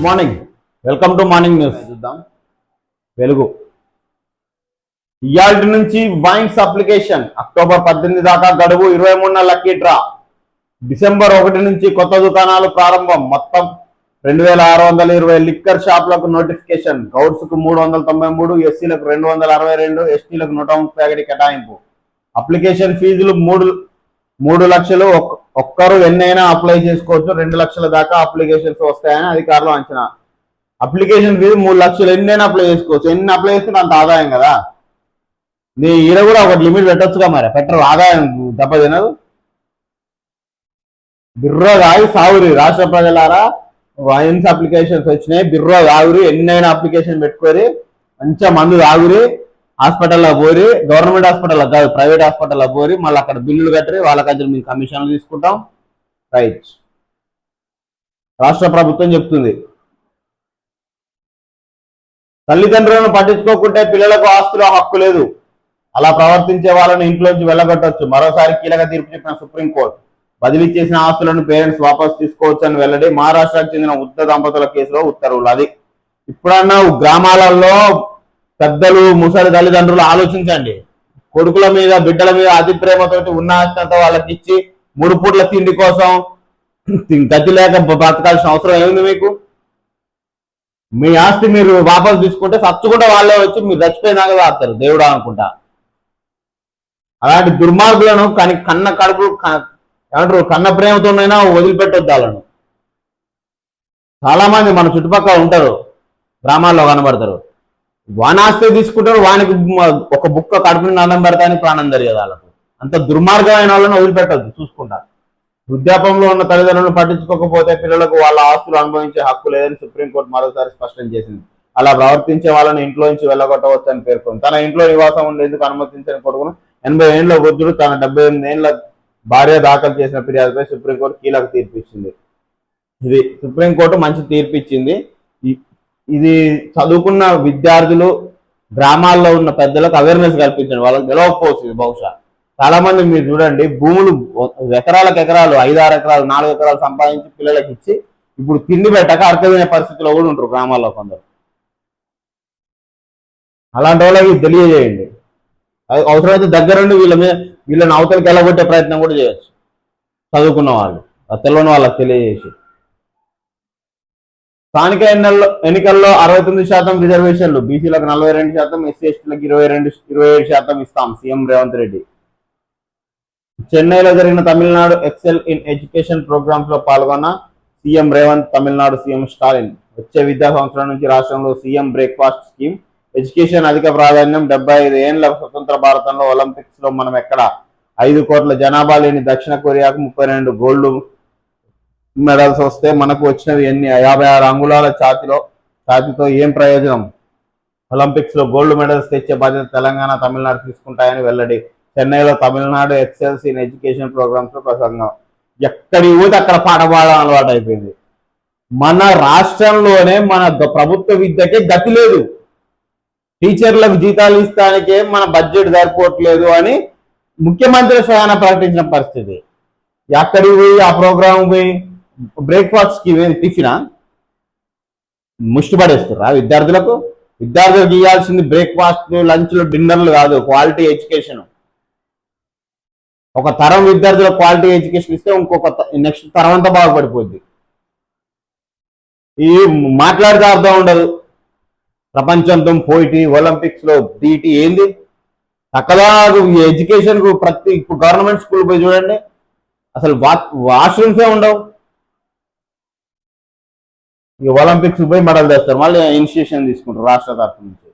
Morning, welcome to morning news. చూద్దాం. వెలుగు ఇయాల్టి నుంచి వైన్స్ అప్లికేషన్ అక్టోబర్ 18 దాకా గడువు. 23న లక్కీ డ్రా. డిసెంబర్ 1 నుంచి కొత్త దుకాణాలు ప్రారంభం. మొత్తం 2620 లిక్కర్ షాపులకు నోటిఫికేషన్. గౌడ్స్ కు 393, ఎస్సీలకు 262, ఎస్టీలకు 131 కేటాయింపు. అప్లికేషన్ ఫీజులు 3 లక్షలు. ఒక్కరు ఎన్నైనా అప్లై చేసుకోవచ్చు. 2 లక్షల దాకా అప్లికేషన్స్ వస్తాయని అధికారులు అంచనా. అప్లికేషన్ ఫీజు 3 లక్షలు. ఎన్నైనా అప్లై చేసుకోవచ్చు. ఎన్ని అప్లై చేసుకుంటే అంత ఆదాయం కదా. నీ ఈడ కూడా ఒకటి లిమిట్ పెట్టొచ్చుగా, మరి పెట్టరు. ఆదాయం దెబ్బతినదు. బిర్రో తాగి సాగురి. రాష్ట్ర ప్రజలారా, వైన్స్ అప్లికేషన్స్ వచ్చినాయి. బిర్రో తాగురి. ఎన్నైనా అప్లికేషన్ పెట్టుకోరి. మంచిగా మందు తాగురి. హాస్పిటల్లో పోరి. గవర్నమెంట్ హాస్పిటల్లో కాదు, ప్రైవేట్ హాస్పిటల్లో పోరి. మళ్ళీ అక్కడ బిల్లులు కట్టరి. వాళ్ళకి మేము కమిషన్లు తీసుకుంటాం. రైట్. రాష్ట్ర ప్రభుత్వం చెప్తుంది, తల్లిదండ్రులను పట్టించుకోకుంటే పిల్లలకు ఆస్తుల హక్కు లేదు. అలా ప్రవర్తించే వాళ్ళని ఇంట్లోంచి వెళ్ళగొట్టవచ్చు. మరోసారి కీలక తీర్పు చెప్పిన సుప్రీంకోర్టు. బదిలీ చేసిన ఆస్తులను పేరెంట్స్ వాపసు తీసుకోవచ్చు అని వెల్లడి. మహారాష్ట్రకు చెందిన వృద్ధ దంపతుల కేసులో ఉత్తర్వులు. అది ఇప్పుడన్నా గ్రామాలలో పెద్దలు, ముసలి తల్లిదండ్రులు ఆలోచించండి. కొడుకుల మీద, బిడ్డల మీద అతి ప్రేమతోటి ఉన్న ఆస్తి వాళ్ళకి ఇచ్చి 3 పూట్ల తిండి కోసం గతి లేక బతకాల్సిన అవసరం ఏముంది మీకు? మీ ఆస్తి మీరు వాపసు తీసుకుంటే సచ్చుకుంటే వాళ్ళే వచ్చి మీరు చచ్చిపోయినాక రాస్తారు దేవుడా అనుకుంటా. అలాంటి దుర్మార్గులను కన్న కడుపు ఏమంటారు, కన్న ప్రేమతోనైనా వదిలిపెట్టొద్దు వాళ్ళను. చాలా మంది మన చుట్టుపక్కల ఉంటారు, గ్రామాల్లో కనబడతారు. వాని ఆస్తి తీసుకుంటారు, వానికి ఒక బుక్క కడుపుని అన్నం పెడతాని ప్రాణం జరిగేది వాళ్ళకు. అంత దుర్మార్గమైన వాళ్ళని వదిలిపెట్టద్దు చూసుకుంటా. వృద్ధాపంలో ఉన్న తల్లిదండ్రులను పట్టించుకోకపోతే పిల్లలకు వాళ్ళ ఆస్తులు అనుభవించే హక్కు లేదని సుప్రీంకోర్టు మరోసారి స్పష్టం చేసింది. అలా ప్రవర్తించే వాళ్ళని ఇంట్లో నుంచి వెళ్ళగొట్టవచ్చు అని పేర్కొంది. తన ఇంట్లో నివాసం ఉండేందుకు అనుమతించని కొడుకును 80 ఏళ్ల వృద్ధుడు తన 78 ఏళ్ల భార్య దాఖలు చేసిన ఫిర్యాదుపై సుప్రీంకోర్టు కీలక తీర్పు ఇచ్చింది. ఇది సుప్రీంకోర్టు మంచి తీర్పు ఇచ్చింది. ఇది చదువుకున్న విద్యార్థులు, గ్రామాల్లో ఉన్న పెద్దలకు అవేర్నెస్ కల్పించండి. వాళ్ళకి తెలియకపోవచ్చు బహుశా. చాలా మంది మీరు చూడండి, భూములు ఎకరాలకు ఎకరాలు, 5-6 ఎకరాలు, 4 ఎకరాలు సంపాదించి పిల్లలకి ఇచ్చి ఇప్పుడు తిండి పెట్టక అర్థమైన పరిస్థితిలో కూడా ఉంటారు గ్రామాల్లో కొందరు. అలాంటి వాళ్ళకి తెలియజేయండి. అవసరమైతే దగ్గరుండి వీళ్ళని అవతలకి వెళ్ళగొట్టే ప్రయత్నం కూడా చేయొచ్చు. చదువుకున్న వాళ్ళు, తెలియని వాళ్ళకి తెలియజేసి. స్థానిక ఎన్నికల్లో 69% రిజర్వేషన్లు. బీసీలకు 42%, ఎస్సీ ఎస్టీలకు 27% ఇస్తాం సీఎం రేవంత్ రెడ్డి. చెన్నైలో జరిగిన Tamil Nadu excel in education programs లో పాల్గొన్న సీఎం రేవంత్, తమిళనాడు సీఎం స్టాలిన్. వచ్చే విద్యా సంవత్సరం నుంచి రాష్ట్రంలో సీఎం బ్రేక్ఫాస్ట్ స్కీమ్. ఎడ్యుకేషన్ అధిక ప్రాధాన్యం. 75 ఏళ్ల స్వతంత్ర భారతంలో ఒలింపిక్స్ లో మనం ఎక్కడ? 5 కోట్ల జనాభా లేని దక్షిణ కొరియాకు 32 గోల్డ్ మెడల్స్ వస్తే మనకు వచ్చినవి ఎన్ని? 56 అంగుళాల ఛాతీతో ఏం ప్రయోజనం? ఒలింపిక్స్ లో గోల్డ్ మెడల్స్ తెచ్చే బాధ్యత తెలంగాణ, తమిళనాడు తీసుకుంటాయని వెల్లడి. చెన్నైలో Tamil Nadu excels in education programs లో ప్రసంగం. ఎక్కడి ఊది అక్కడ పాట పాడడం అలవాటు అయిపోయింది. మన రాష్ట్రంలోనే మన ప్రభుత్వ విద్యకే గతి లేదు. టీచర్లకు జీతాలు ఇస్తానికే మన బడ్జెట్ సరిపోవట్లేదు అని ముఖ్యమంత్రి స్వయాన ప్రకటించిన పరిస్థితి. ఎక్కడికి పోయి ఆ ప్రోగ్రామ్ పోయి బ్రేక్ఫాస్ట్ కి టిఫినా ముష్టి పడేస్తారా విద్యార్థులకు? విద్యార్థులకు ఇవ్వాల్సింది బ్రేక్ఫాస్ట్, లంచ్లు, డిన్నర్లు కాదు, క్వాలిటీ ఎడ్యుకేషన్. ఒక తరం విద్యార్థులకు క్వాలిటీ ఎడ్యుకేషన్ ఇస్తే ఇంకొక నెక్స్ట్ తరం అంతా బాగుపడిపోద్ది. ఈ మాట్లాడితే అర్థం ఉండదు. ప్రపంచంతో పోయిటి, ఒలింపిక్స్ లో దీటి ఏంది? చక్కగా ఎడ్యుకేషన్ కు ఇప్పుడు గవర్నమెంట్ స్కూల్ పోయి చూడండి, అసలు వాష్రూమ్సే ఉండవు. ఈ ఒలింపిక్స్ పోయి మెడల్ తెస్తారు, మళ్ళీ ఇనిషియేషన్ తీసుకుంటారు రాష్ట్ర తరఫు నుంచి.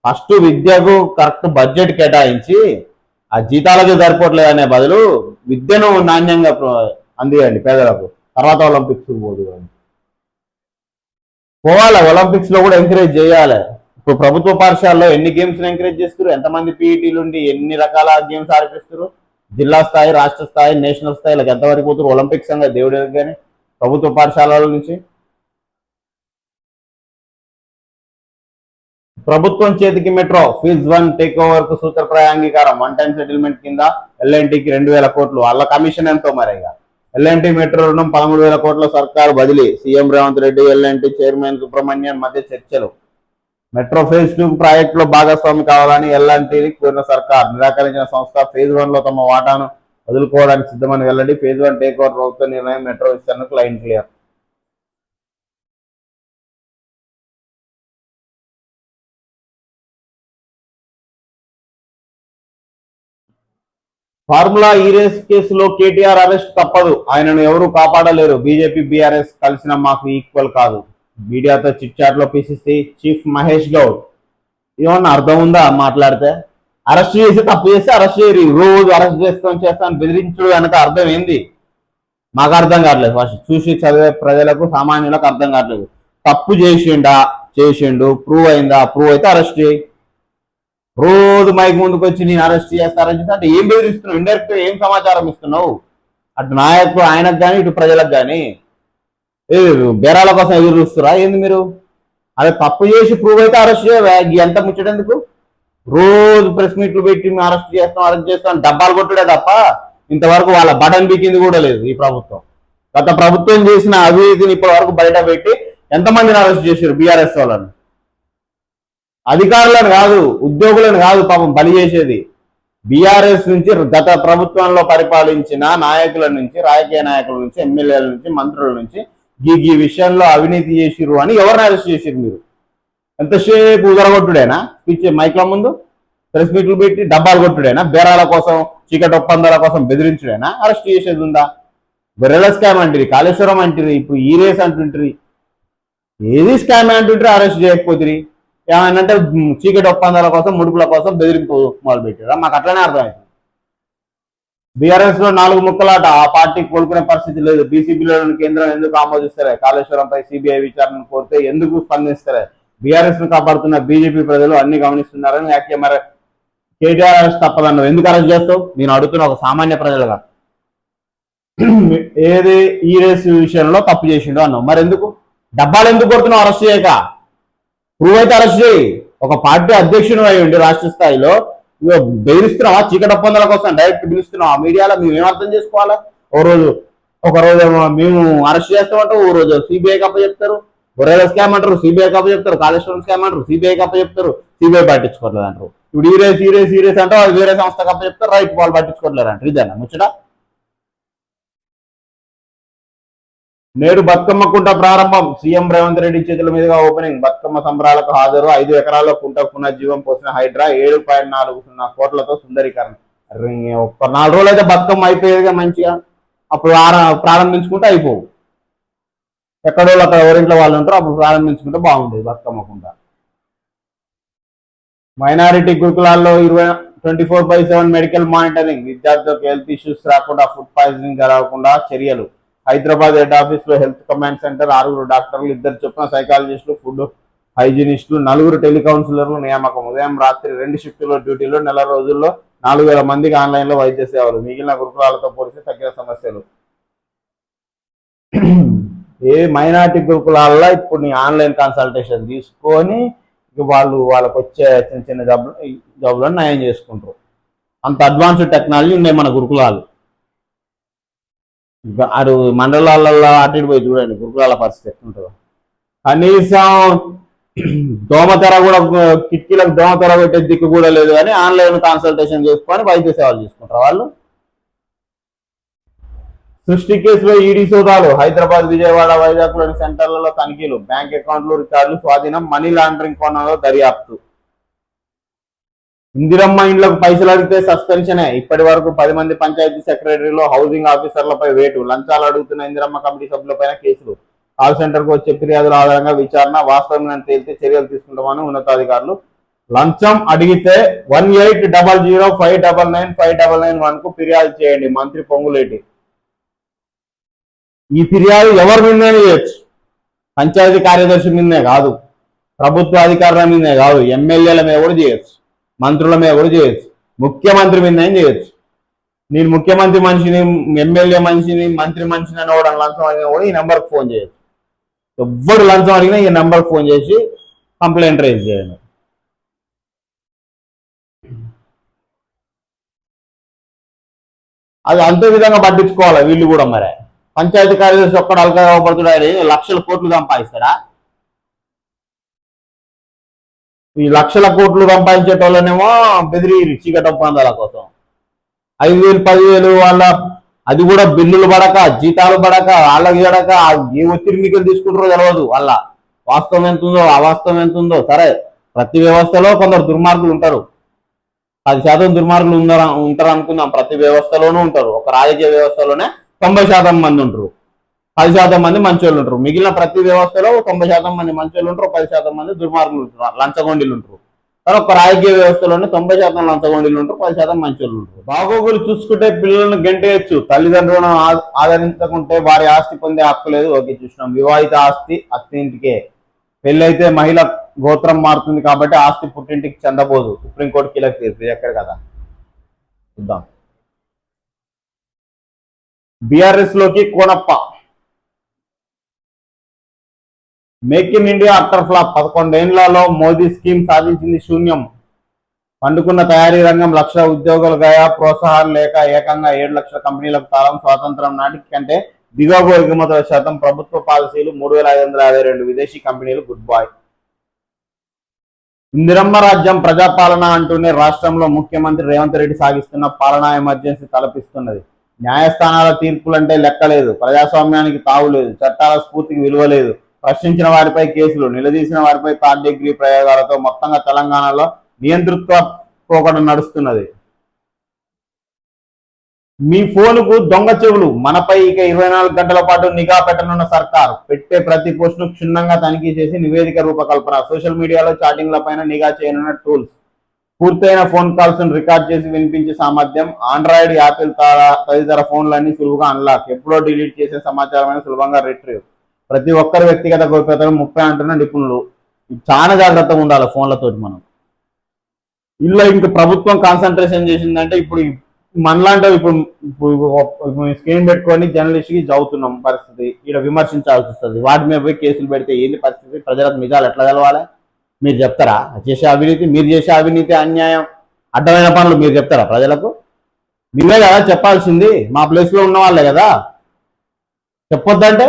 ఫస్ట్ విద్యకు కరెక్ట్ బడ్జెట్ కేటాయించి ఆ జీతాలకి సరిపోవట్లేదు అనే బదులు విద్యను నాణ్యంగా అందియండి పేదలకు. తర్వాత ఒలింపిక్స్ పోవాలి. ఒలింపిక్స్ లో కూడా ఎంకరేజ్ చేయాలి. ఇప్పుడు ప్రభుత్వ పాఠశాలలో ఎన్ని గేమ్స్ ఎంకరేజ్ చేస్తారు? ఎంతమంది పీఈటీలు ఉండి ఎన్ని రకాల గేమ్స్ ఆడిపిస్తారు? జిల్లా స్థాయి, రాష్ట్ర స్థాయి, నేషనల్ స్థాయి ఇలా ఎంతవరకు పోతారు? ఒలింపిక్స్ అంగా దేవుడి కానీ ప్రభుత్వ పాఠశాలల నుంచి. ప్రభుత్వం చేతికి మెట్రో. ఫీజ్ 1 టేక్ ఓవర్ కు సూత్రప్రాయ అంగీకారం. 1 టైం సెటిల్మెంట్ కింద ఎల్ఎన్టీకి 2000 కోట్లు. వాళ్ళ కమిషన్ ఎంతో మరి. ఎల్ఎన్టీ మెట్రో రుణం 13,000 కోట్ల సర్కారు బదిలీ, CM Revanth Reddy LNT chairman Subrahmanyan మధ్య చర్చలు. మెట్రో ఫేజ్ 2 ప్రాజెక్టులో భాగస్వామి కావాలని ఎల్ఎన్టీని కోరిన సర్కార్, నిరాకరించిన సంస్థ ఫేజ్ 1లో తమ వాటాను వదులుకోవడానికి సిద్ధమని వెల్లడి. ఫేజ్ 1 టేక్ ఓవర్ ప్రభుత్వ నిర్ణయం, మెట్రో విస్తరణకు లైన్ క్లియర్. ఫార్ములా ఈ రేస్ కేసులో కేటీఆర్ అరెస్ట్ తప్పదు, ఆయనను ఎవరూ కాపాడలేరు, బీజేపీ బీఆర్ఎస్ కలిసిన మాకు ఈక్వల్ కాదు. మీడియాతో చిట్ చాట్ లో పిసిసి చీఫ్ మహేష్ గౌడ్. ఏమన్నా అర్థం ఉందా మాట్లాడితే? అరెస్ట్ చేసి తప్పు చేస్తే అరెస్ట్ చేయరు, రోజు అరెస్ట్ చేస్తాను బెదిరించుడు వెనక అర్థం ఏంది? మాకు అర్థం కావట్లేదు. ఫస్ట్ చూసి చదివే ప్రజలకు సామాన్యులకు అర్థం కావట్లేదు. తప్పు చేసిండు, ప్రూవ్ అయిందా? ప్రూవ్ అయితే అరెస్ట్ చేయి. రోజు మైక్ ముందుకు వచ్చి నేను అరెస్ట్ చేస్తారని చేస్తే అంటే ఏం బెదిరిస్తున్నావు? ఇండైరెక్ట్ ఏం సమాచారం ఇస్తున్నావు? అటు నాయకులు ఆయనకు కానీ ఇటు ప్రజలకు కానీ బేరాల కోసం ఎదురు చూస్తురా ఏంది మీరు? అదే తప్పు చేసి ప్రూవ్ అయితే అరెస్ట్ చేయ, ఎంత ముచ్చటెందుకు? రోజు ప్రెస్ మీట్లు పెట్టి అరెస్ట్ చేస్తాం డబ్బాలు కొట్టుడే తప్ప ఇంతవరకు వాళ్ళ బటన్ బికింది కూడా లేదు ఈ ప్రభుత్వం. గత ప్రభుత్వం చేసిన అవినీతిని ఇప్పటి వరకు బయట పెట్టి ఎంతమందిని అరెస్ట్ చేశారు? బీఆర్ఎస్ వాళ్ళని, అధికారులను కాదు, ఉద్యోగులను కాదు పాపం బలి చేసేది. బీఆర్ఎస్ నుంచి గత ప్రభుత్వంలో పరిపాలించిన నాయకుల నుంచి, రాజకీయ నాయకుల నుంచి, ఎమ్మెల్యేల నుంచి, మంత్రుల నుంచి ఈ విషయంలో అవినీతి చేసిరు అని ఎవరిని అరెస్ట్ చేసిరు మీరు? ఎంతసేపు ఉదరగొట్టుడేనా? స్పీచ్ మైక్ల ముందు ప్రెస్ మీట్లు పెట్టి డబ్బాలు కొట్టుడేనా? బేరాల కోసం, చీకటి ఒప్పందాల కోసం బెదిరించుడేనా అరెస్ట్ చేసేది ఉందా? బెర్రెల స్కామ్ అంటారు, కాళేశ్వరం అంటారు, ఇప్పుడు ఈ రేస్ అంటుంటారు, ఏది స్కామ్ అంటుంటారు అరెస్ట్ చేయకపోతుంది. ఏమనంటే చీకటి ఒప్పందాల కోసం, ముడుపుల కోసం బెదిరింపు మొదలు పెట్టారా? మాకు అట్లనే అర్థమైంది. బీఆర్ఎస్ లో 4 ముక్కలాట, ఆ పార్టీకి కోలుకునే పరిస్థితి లేదు. బీసీబీలోని కేంద్రం ఎందుకు ఆమోదిస్తారే? కాళేశ్వరంపై సిబిఐ విచారణను కోరితే ఎందుకు స్పందిస్తారే? బీఆర్ఎస్ ను కాపాడుతున్న బీజేపీ ప్రజలు అన్ని గమనిస్తున్నారని వ్యాఖ్య. మరి కేటీఆర్ అరెస్ట్ తప్పదన్నావు, ఎందుకు అరెస్ట్ చేస్తావు? నేను అడుగుతున్న ఒక సామాన్య ప్రజలుగా. ఏది ఈ రేసు విషయంలో తప్పు చేసిండు అన్నావు, మరి ఎందుకు డబ్బాలు ఎందుకు కొడుతున్నావు? అరెస్ట్ చేయక ప్రూవ్ అయితే అరెస్ట్ చేయి. ఒక పార్టీ అధ్యక్షుడు అయి ఉండి రాష్ట్ర స్థాయిలో బెదిరిస్తున్నావా? చీకటి ఒప్పందాల కోసం డైరెక్ట్ పిలుస్తున్నావా మీడియాలో? మేము ఏం అర్థం చేసుకోవాలా? ఒక రోజు మేము అరెస్ట్ చేస్తామంటే ఓ రోజు సిబిఐ కప్ప చెప్తారు, బొరేల స్కామ్ అంటారు, సిబిఐ కప్ప చెప్తారు, కాళేశ్వరం స్కామ్ అంటారు, సిబిఐ కప్ప చెప్తారు, సిబిఐ పట్టించుకోవట్లేదు అంటారు. ఇప్పుడు ఈ రేస్ అంటే వాళ్ళు వేరే సంస్థ కప్ప చెప్తారు, రైట్ వాళ్ళు పట్టించుకోవట్లేదు అంటారు. ఇదేనా ముచ్చట? నేడు బతుకమ్మ కుంట ప్రారంభం, సీఎం రేవంత్ రెడ్డి చేతుల మీదుగా ఓపెనింగ్. బతుకమ్మ సంబరాలకు హాజరు, 5 ఎకరాల్లో కుంట పునర్జీవం పోసిన హైడ్రా, 7.40 కోట్లతో సుందరీకరణ. ఒక్క 4 రోజులు అయితే బతుకమ్మ అయిపోయేదిగా మంచిగా, అప్పుడు ప్రారంభించుకుంటే అయిపోవు. ఎక్కడో అక్కడ ఎవరింట్లో వాళ్ళు ఉంటారో అప్పుడు ప్రారంభించుకుంటే బాగుండేది బతుకమ్మ కుంట. మైనారిటీ గురుకులాల్లో 24/7 మెడికల్ మానిటరింగ్, విద్యార్థులకు హెల్త్ ఇష్యూస్ రాకుండా, ఫుడ్ పాయిజనింగ్ జరగకుండా చర్యలు. హైదరాబాద్ హెడ్ ఆఫీస్ లో హెల్త్ కమాండ్ సెంటర్, 6 డాక్టర్లు, 2 చొప్పున సైకాలజిస్టులు, ఫుడ్ హైజీనిస్టులు, 4 టెలికౌన్సిలర్లు నియామకం. ఉదయం రాత్రి 2 షిఫ్టుల్లో డ్యూటీలో, నెల రోజుల్లో 4,000 మందికి ఆన్లైన్ లో వైద్య సేవలు. మిగిలిన గురుకులాలతో పోలిస్తే తగ్గిన సమస్యలు. ఏ మైనార్టీ గురుకులాల్లో ఇప్పుడు నీ ఆన్లైన్ కన్సల్టేషన్ తీసుకొని వాళ్ళకి వచ్చే చిన్న చిన్న జబ్బులను నయం చేసుకుంటారు. అంత అడ్వాన్స్డ్ టెక్నాలజీ ఉన్నాయి మన గురుకులాలు. అటు మండలాలలో అటు ఇటు పోయి చూడండి గురుకులాల పరిస్థితి ఎట్లుంటుందో. కనీసం దోమతెర కూడా, కిటికీలకు దోమతెర పెట్టే దిక్కు కూడా లేదు, కానీ ఆన్లైన్ కన్సల్టేషన్ చేసుకొని వైద్య సేవలు తీసుకుంటారు వాళ్ళు. సృష్టి కేసులో ఈడీ సోదాలు, హైదరాబాద్, విజయవాడ, వైజాగ్ లోని సెంటర్లలో తనిఖీలు, బ్యాంక్ అకౌంట్లు, రికార్డులు స్వాధీనం, మనీ లాండరింగ్ కోణంలో దర్యాప్తు. ఇందిరమ్మ ఇండ్లకు పైసలు అడిగితే సస్పెన్షనే, ఇప్పటి వరకు 10 మంది పంచాయతీ సెక్రటరీలు, హౌసింగ్ ఆఫీసర్లపై వేటు, లంచాలు అడుగుతున్న ఇందిరమ్మ కమిటీ సభ్యులపైన కేసులు, కాల్ సెంటర్కు వచ్చే ఫిర్యాదుల ఆధారంగా విచారణ, వాస్తవం తేలితే చర్యలు తీసుకుంటామని ఉన్నతాధికారులు. లంచం అడిగితే 1800599599 కు ఫిర్యాదు చేయండి, మంత్రి పొంగులేటి. ఈ ఫిర్యాదు ఎవరి మీదనే చేయొచ్చు, పంచాయతీ కార్యదర్శి మీదనే కాదు, ప్రభుత్వ అధికారుల మీదనే కాదు, ఎమ్మెల్యేల మీద కూడా చేయొచ్చు, మంత్రుల మీద కూడా చేయొచ్చు, ముఖ్యమంత్రి మీదనే చేయొచ్చు. నేను ముఖ్యమంత్రి మనిషిని, ఎమ్మెల్యే మనిషిని, మంత్రి మనిషిని అని కూడా లంచం అడిగినా కూడా ఈ నెంబర్కి ఫోన్ చేయొచ్చు. ఎవ్వరు లంచం అడిగినా ఈ నెంబర్కి ఫోన్ చేసి కంప్లైంట్ రైజ్ చేయండి. అది అంతే విధంగా పట్టించుకోవాలి వీళ్ళు కూడా. మరి పంచాయతీ కార్యదర్శి ఒక్కడ అల్కా అవపడుతుడు, ఆయన లక్షల కోట్లు సంపాదిస్తాడా? ఈ లక్షల కోట్లు సంపాదించేటోళ్ళనేమో బెదిరి చీకటి ఒప్పందాల కోసం 5,000 10,000 వాళ్ళ, అది కూడా బిల్లులు పడక జీతాలు పడక వాళ్ళకి పడక ఏ ఒత్తిడి మీకు తీసుకుంటారో తెలియదు. వాళ్ళ వాస్తవం ఎంత ఉందో అవాస్తవం ఎంత ఉందో. సరే, ప్రతి వ్యవస్థలో కొందరు దుర్మార్గులు ఉంటారు, 10% దుర్మార్గులు ఉంటారు అనుకుందాం. ప్రతి వ్యవస్థలోనూ ఉంటారు. ఒక రాజకీయ వ్యవస్థలోనే 90% మంది ఉంటారు, 10% మంది మంచోళ్ళు ఉంటారు. మిగిలిన ప్రతి వ్యవస్థలో 90% మంది మంచోళ్ళు ఉంటారు, 10% మంది దుర్మార్గులు ఉంటారు, లంచగొండీలు ఉంటారు. కానీ ఒక రాజకీయ వ్యవస్థలోనే 90% లంచగొండీలు ఉంటారు, 10% మంచోళ్ళు ఉంటారు. బాగోగులు చూసుకుంటే పిల్లలను గెంటేయచ్చు, తల్లిదండ్రులను ఆదరించకుంటే వారి ఆస్తి పొందే హక్కు లేదు. ఓకే, చూసినాం. వివాహిత ఆస్తి అత్తింటికే, పెళ్ళైతే మహిళ గోత్రం మారుతుంది కాబట్టి ఆస్తి పుట్టింటికి చెందబోదు. సుప్రీంకోర్టు కీలక తీర్పు. ఎక్కడ కదా చూద్దాం. బీఆర్ఎస్ లోకి Konappa. Make in India utter flop. 11 ఏళ్లలో మోదీ స్కీమ్ సాధించింది శూన్యం. పండుకున్న తయారీ రంగం, లక్షల ఉద్యోగులు గయా, ప్రోత్సాహాలు లేక ఏకంగా 7 లక్షల కంపెనీలకు తాళం. స్వాతంత్రం నాటికి కంటే దిగువ ఎగుమతుల శాతం. ప్రభుత్వ పాలసీలు 3,552 విదేశీ కంపెనీలు గుడ్ బాయ్. ఇందిరమ్మ రాజ్యం ప్రజాపాలన అంటూనే రాష్ట్రంలో ముఖ్యమంత్రి రేవంత్ రెడ్డి సాగిస్తున్న పాలనా ఎమర్జెన్సీ తలపిస్తున్నది. న్యాయస్థానాల తీర్పులంటే లెక్కలేదు, ప్రజాస్వామ్యానికి తావులేదు, చట్టాల స్ఫూర్తికి విలువ లేదు. ప్రశ్నించిన వారిపై కేసులు, నిలదీసిన వారిపై థర్డ్ డిగ్రీ ప్రయోగాలతో మొత్తంగా తెలంగాణలో నియంతృత్వ పోకడ నడుస్తున్నది. మీ ఫోనుకు దొంగ చెవులు. మనపై ఇక 24 గంటల పాటు నిఘా పెట్టనున్న సర్కార్. పెట్టే ప్రతి పోస్టును క్షుణ్ణంగా తనిఖీ చేసి నివేదిక రూపకల్పన. సోషల్ మీడియాలో చాటింగ్ల పైన నిఘా చేయనున్న టూల్స్. పూర్తయిన ఫోన్ కాల్స్ రికార్డ్ చేసి వినిపించే సామర్థ్యం. ఆండ్రాయిడ్, యాపిల్ తదితర ఫోన్లన్నీ సులువుగా అన్లాక్. ఎప్పుడో డిలీట్ చేసే సమాచారమైన సులభంగా రిట్రీవ్. ప్రతి ఒక్కరి వ్యక్తిగత గోప్యతను 30 అంటున్న నిపుణులు. చాలా జాగ్రత్తగా ఉండాలి ఫోన్లతోటి మనం. ఇలా ఇంకా ప్రభుత్వం కాన్సన్ట్రేషన్ చేసిందంటే ఇప్పుడు మనలాంటి ఇప్పుడు స్క్రీన్ పెట్టుకొని జర్నలిస్ట్ కి చదువుతున్నాం పరిస్థితి. ఇక్కడ విమర్శించాల్సి వస్తుంది. వాటి మీద పోయి కేసులు పెడితే ఏంది పరిస్థితి? ప్రజలకు నిజాలు ఎట్లా తెలవాలి? మీరు చెప్తారా? చేసే అవినీతి, మీరు చేసే అవినీతి, అన్యాయం, అడ్డమైన పనులు మీరు చెప్తారా ప్రజలకు? మీరే కదా చెప్పాల్సింది. మా ప్లేస్ లో ఉన్న వాళ్ళే కదా. చెప్పొద్దంటే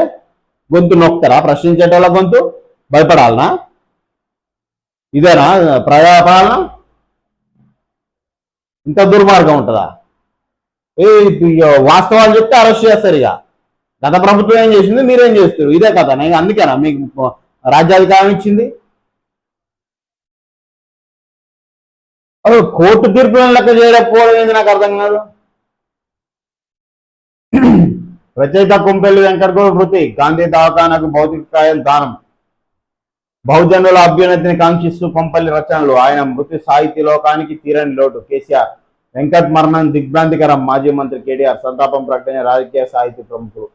గొంతు నొక్కుతారా? ప్రశ్నించేటోళ్ళ గొంతు భయపడాలనా? ఇదేనా ప్రజాపాలన? ఇంత దుర్మార్గం ఉంటుందా? వాస్తవాలు చెప్తే అరెస్ట్ చేస్తారు. ఇక గత ప్రభుత్వం ఏం చేసింది, మీరేం చేస్తారు? ఇదే కదా. నేను అందుకేనా మీకు రాజ్యాధికారం ఇచ్చింది? కోర్టు తీర్పులను లెక్క చేయకపోవడం ఏంది నాకు అర్థం కాదు. రచయిత కొంపెల్లి వెంకటగౌడ్ మృతి. గాంధీ దవాఖానకు భౌతిక కాయం దానం. బహుజనుల అభ్యున్నతిని కాంక్షిస్తూ కొంపల్లి రచనలు. ఆయన మృతి సాహితీ లోకానికి తీరని లోటు. కేసీఆర్. వెంకట్ మరణం దిగ్భ్రాంతికరం. మాజీ మంత్రి కేటీఆర్ సంతాపం ప్రకటన. రాజకీయ సాహితీ ప్రముఖులు.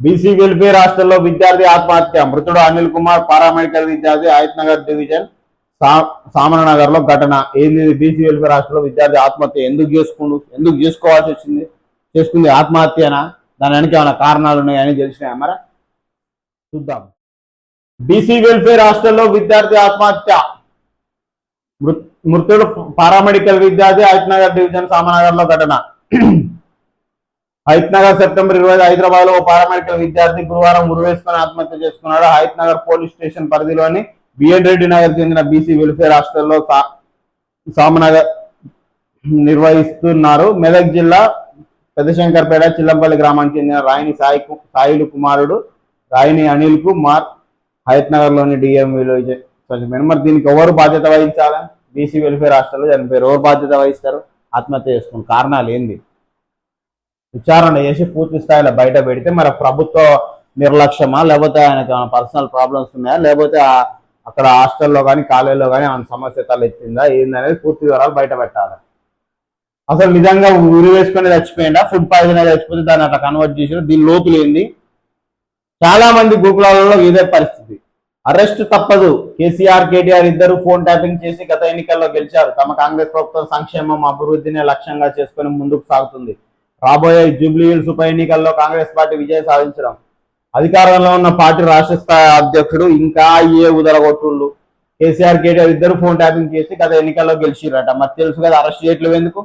బీసీ వెల్ఫేర్ హాస్టల్లో విద్యార్థి ఆత్మహత్య. మృతుడు అనిల్ కుమార్, పారామెడికల్ విద్యార్థి, హయత్ నగర్ డివిజన్ సామనగర్ లో ఘటన. ఏంది? బీసీ వెల్ఫేర్ హాస్టల్లో విద్యార్థి ఆత్మహత్య. ఎందుకు చేసుకోవాల్సి వచ్చింది? చేసుకుంది ఆత్మహత్యనా? దాని వెనక ఏమైనా కారణాలు ఉన్నాయని తెలిసినాయా? మరి చూద్దాం. బీసీ వెల్ఫేర్ హాస్టల్లో విద్యార్థి ఆత్మహత్య. మృతుడు పారామెడికల్ విద్యార్థి, హయత్ నగర్ డివిజన్ సామనగర్ లో ఘటన. హయత్ నగర్ సెప్టెంబర్ 25 హైదరాబాద్ లో ఓ పారామెడికల్ విద్యార్థి గురువారం ఉరివేసుకుని ఆత్మహత్య చేసుకున్నాడు. హయత్ నగర్ పోలీస్ స్టేషన్ పరిధిలోని బిఎన్ రెడ్డి నగర్ చెందిన బీసీ వెల్ఫేర్ హాస్టల్లో సామనగర్ నిర్వహిస్తున్నారు. మెదక్ జిల్లా పెద్దశంకర్పేట చిల్లంపల్లి గ్రామానికి చెందిన రాయిని సాయిలు కుమారుడు రాయిని అనిల్ కుమార్ హయత్ నగర్ లోని డిఎంవిలో చనిపోయాడు. మరి దీనికి ఎవరు బాధ్యత వహించాలా? బీసీ వెల్ఫేర్ హాస్టల్లో చనిపోయారు. ఎవరు బాధ్యత వహిస్తారు? ఆత్మహత్య చేసుకున్న కారణాలు ఏంది? విచారణ చేసి పూర్తి స్థాయిలో బయట పెడితే మరి ప్రభుత్వ నిర్లక్ష్యమా, లేకపోతే ఆయనకి ఏమైనా పర్సనల్ ప్రాబ్లమ్స్ ఉన్నాయా, లేకపోతే అక్కడ హాస్టల్లో కానీ కాలేజీలో కానీ ఏమైనా సమస్య తలెత్తిందా ఏందనేది పూర్తి వివరాలు బయట పెట్టాలి. అసలు నిజంగా ఉరి వేసుకుని చచ్చిపోయిందా, ఫుడ్ పాయిజన్ చచ్చిపోతే దాన్ని అట్లా కన్వర్ట్ చేసారు? దీని లోతులు ఏంది? చాలా మంది గురుకులాలలో ఇదే పరిస్థితి. అరెస్ట్ తప్పదు. కేసీఆర్, కేటీఆర్ ఇద్దరు ఫోన్ ట్యాపింగ్ చేసి గత ఎన్నికల్లో గెలిచారు. తమ కాంగ్రెస్ ప్రభుత్వం సంక్షేమం, అభివృద్ధిని లక్ష్యంగా చేసుకుని ముందుకు సాగుతుంది. రాబోయే జూబ్లీ హిల్స్ ఉప ఎన్నికల్లో కాంగ్రెస్ పార్టీ విజయం సాధించడం. అధికారంలో ఉన్న పార్టీ రాష్ట్ర స్థాయి అధ్యక్షుడు ఇంకా ఏ ఉదరగొట్టుళ్ళు. కేసీఆర్, కేటీఆర్ ఇద్దరు ఫోన్ ట్యాపింగ్ చేసి గత ఎన్నికల్లో గెలిచిరట. మరి తెలుసు కదా, అరెస్ట్ చేయట్లేదు ఎందుకు?